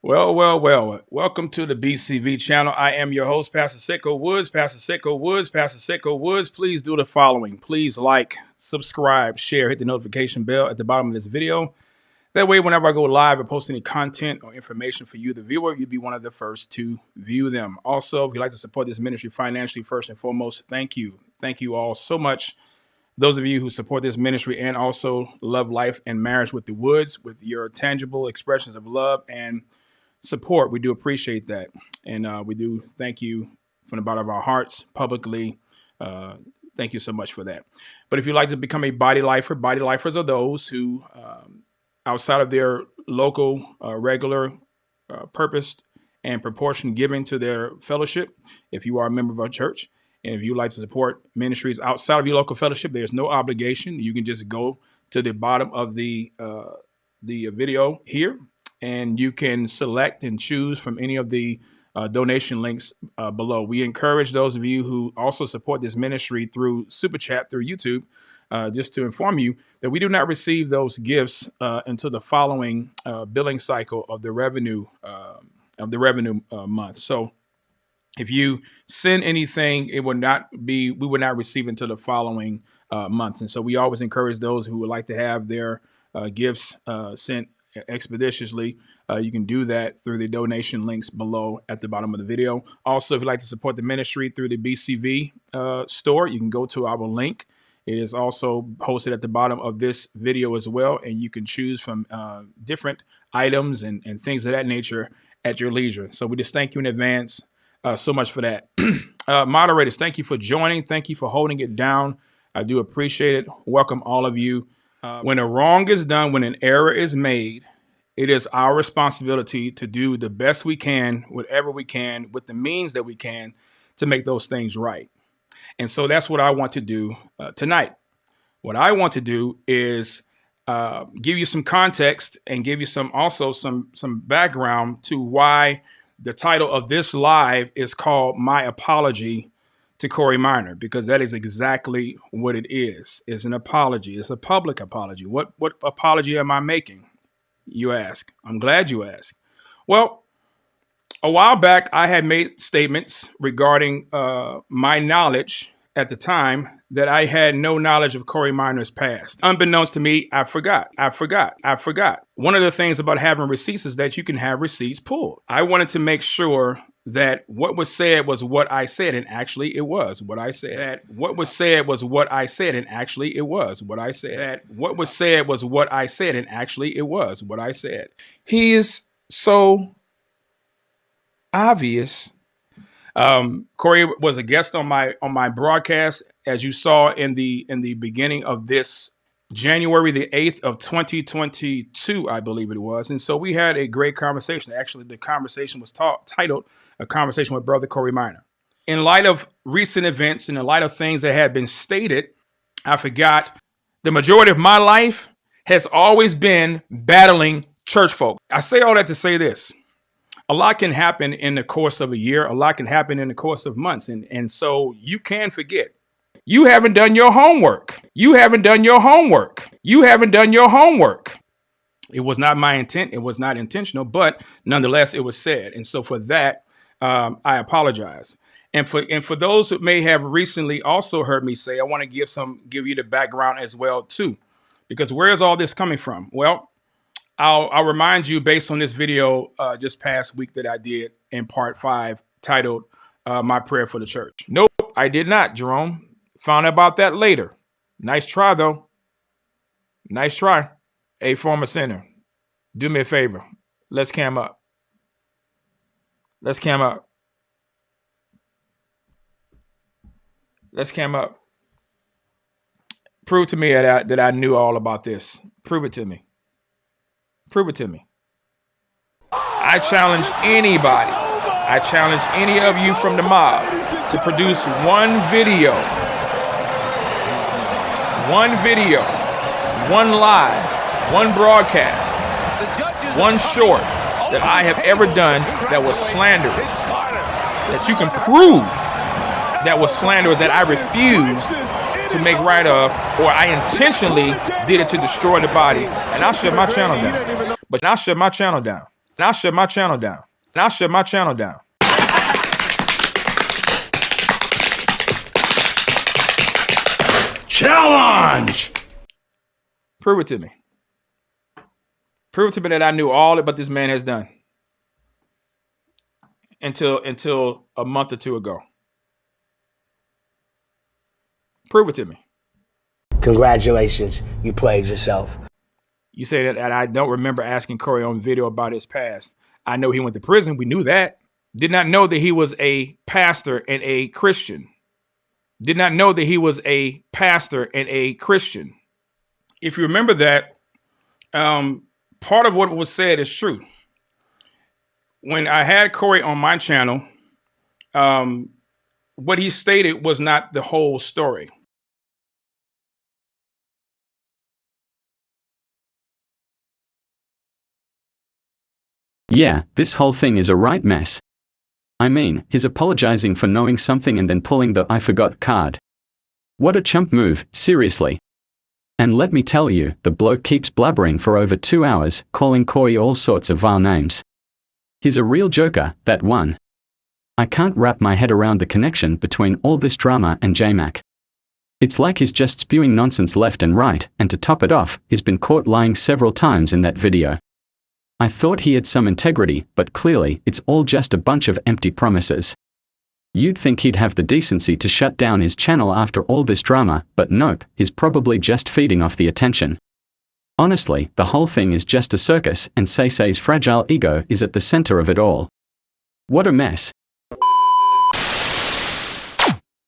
Well. Welcome to the BCV channel. I am your host, Pastor Saiko Woods. Pastor Saiko Woods. Please do the following. Please like, subscribe, share, hit the notification bell at the bottom of this video. That way, whenever I go live and post any content or information for you, the viewer, you'll be one of the first to view them. Also, if you'd like to support this ministry financially, first and foremost, thank you. Thank you all so much. Those of you who support this ministry and also love life and marriage with the Woods, with your tangible expressions of love and support, we do appreciate that. And we do thank you from the bottom of our hearts publicly. Thank you so much for that. But if you'd like to become a body lifer, body lifers are those who, outside of their local, regular, purposed and proportioned giving to their fellowship, if you are a member of our church, and if you'd like to support ministries outside of your local fellowship, there's no obligation. You can just go to the bottom of the video here, and you can select and choose from any of the donation links below. We encourage those of you who also support this ministry through Super Chat, through YouTube, just to inform you that we do not receive those gifts until the following billing cycle of the revenue month. So if you send anything, we would not receive until the following months. And so we always encourage those who would like to have their gifts sent expeditiously. You can do that through the donation links below at the bottom of the video. Also, if you'd like to support the ministry through the BCV store, you can go to our link. It is also posted at the bottom of this video as well, and you can choose from different items and things of that nature at your leisure. So we just thank you in advance so much for that. Moderators, thank you for joining. Thank you for holding it down. I do appreciate it. Welcome all of you. When a wrong is done, when an error is made, it is our responsibility to do the best we can, whatever we can, with the means that we can to make those things right. And so that's what I want to do tonight. What I want to do is give you some context and give you some background to why the title of this live is called My Apology to Corey Minor, because that is exactly what it is. It's an apology. It's a public apology. What apology am I making, you ask? I'm glad you asked. Well, a while back, I had made statements regarding my knowledge at the time that I had no knowledge of Corey Minor's past. Unbeknownst to me, I forgot. One of the things about having receipts is that you can have receipts pulled. I wanted to make sure that what was said was what I said, and actually it was what I said. That what was said was what I said, and actually it was what I said. That what was said was what I said, and actually it was what I said. He is so obvious. Corey was a guest on my broadcast, as you saw in the beginning of this January the 8th of 2022, I believe it was. And so we had a great conversation. Actually, the conversation was titled A Conversation with Brother Corey Minor. In light of recent events, in the light of things that had been stated, I forgot the majority of my life has always been battling church folk. I say all that to say this. A lot can happen in the course of a year. A lot can happen in the course of months. And so you can forget. You haven't done your homework. You haven't done your homework. You haven't done your homework. It was not my intent. It was not intentional, but nonetheless, it was said. And so for that, I apologize. And for those who may have recently also heard me say, I want to give you the background as well, too, because where is all this coming from? Well, I'll remind you based on this video just past week that I did in part 5 titled My Prayer for the Church. Nope, I did not, Jerome. Found out about that later. Nice try, though. Nice try. A former sinner. Do me a favor. Let's cam up. Let's cam up. Let's cam up. Prove to me that I knew all about this. Prove it to me. Prove it to me. I challenge anybody. I challenge any of you from the mob to produce one video, one live, one broadcast, one short that I have ever done that was slanderous, that you can prove that was slanderous, that I refused to make right of, or I intentionally did it to destroy the body, and I'll shut my channel down. But I'll shut my channel down. And I'll shut my channel down. And I'll shut my channel down. Challenge! Prove it to me. Prove it to me that I knew all that this man has done until a month or two ago. Prove it to me. Congratulations, you played yourself. You say that I don't remember asking Corey on video about his past. I know he went to prison. We knew that. Did not know that he was a pastor and a Christian. Did not know that he was a pastor and a Christian. If you remember that, part of what was said is true. When I had Corey on my channel, what he stated was not the whole story. Yeah, this whole thing is a right mess. I mean, he's apologizing for knowing something and then pulling the "I forgot" card. What a chump move, seriously. And let me tell you, the bloke keeps blabbering for over 2 hours, calling Corey all sorts of vile names. He's a real joker, that one. I can't wrap my head around the connection between all this drama and J-Mac. It's like he's just spewing nonsense left and right, and to top it off, he's been caught lying several times in that video. I thought he had some integrity, but clearly, it's all just a bunch of empty promises. You'd think he'd have the decency to shut down his channel after all this drama, but nope, he's probably just feeding off the attention. Honestly, the whole thing is just a circus, and Saiko's fragile ego is at the center of it all. What a mess.